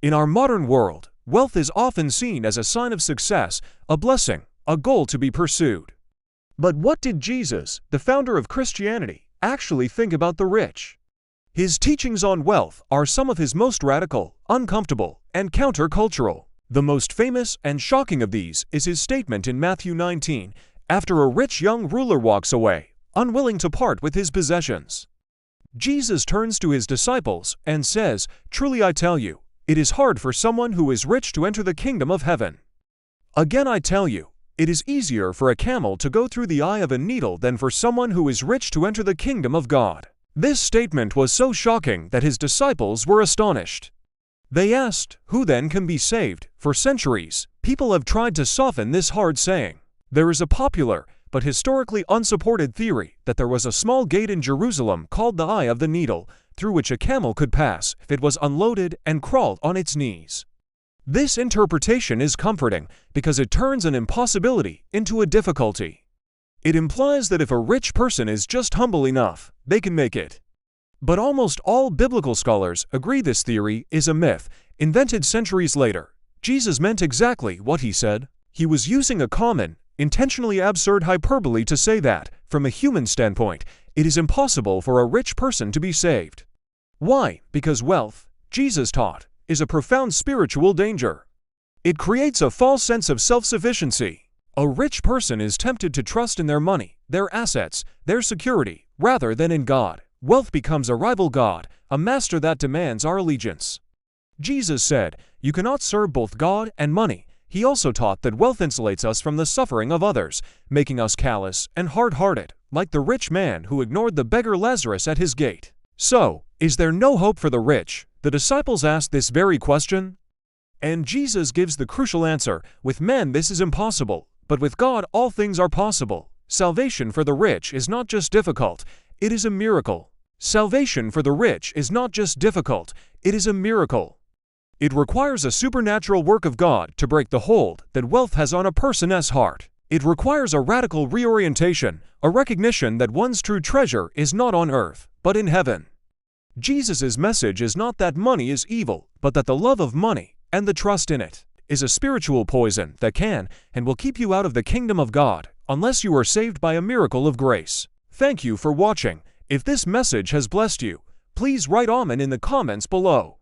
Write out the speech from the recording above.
In our modern world, wealth is often seen as a sign of success, a blessing, a goal to be pursued. But what did Jesus, the founder of Christianity, actually think about the rich? His teachings on wealth are some of his most radical, uncomfortable, and countercultural. The most famous and shocking of these is his statement in Matthew 19, after a rich young ruler walks away, unwilling to part with his possessions. Jesus turns to his disciples and says, "Truly I tell you, it is hard for someone who is rich to enter the kingdom of heaven. Again I tell you, it is easier for a camel to go through the eye of a needle than for someone who is rich to enter the kingdom of God." This statement was so shocking that his disciples were astonished. They asked, "Who then can be saved?" For centuries, people have tried to soften this hard saying. There is a popular, but historically unsupported theory that there was a small gate in Jerusalem called the Eye of the Needle, through which a camel could pass if it was unloaded and crawled on its knees. This interpretation is comforting because it turns an impossibility into a difficulty. It implies that if a rich person is just humble enough, they can make it. But almost all biblical scholars agree this theory is a myth, invented centuries later. Jesus meant exactly what he said. He was using a common, intentionally absurd hyperbole to say that, from a human standpoint, it is impossible for a rich person to be saved. Why? Because wealth, Jesus taught, is a profound spiritual danger. It creates a false sense of self-sufficiency. A rich person is tempted to trust in their money, their assets, their security, rather than in God. Wealth becomes a rival god, a master that demands our allegiance. Jesus said, "You cannot serve both God and money." He also taught that wealth insulates us from the suffering of others, making us callous and hard-hearted, like the rich man who ignored the beggar Lazarus at his gate. So, is there no hope for the rich? The disciples asked this very question. And Jesus gives the crucial answer, with men this is impossible, but with God all things are possible. Salvation for the rich is not just difficult, it is a miracle. Salvation for the rich is not just difficult, it is a miracle. It requires a supernatural work of God to break the hold that wealth has on a person's heart. It requires a radical reorientation, a recognition that one's true treasure is not on earth, but in heaven. Jesus' message is not that money is evil, but that the love of money, and the trust in it, is a spiritual poison that can and will keep you out of the kingdom of God, unless you are saved by a miracle of grace. Thank you for watching. If this message has blessed you, please write Amen in the comments below.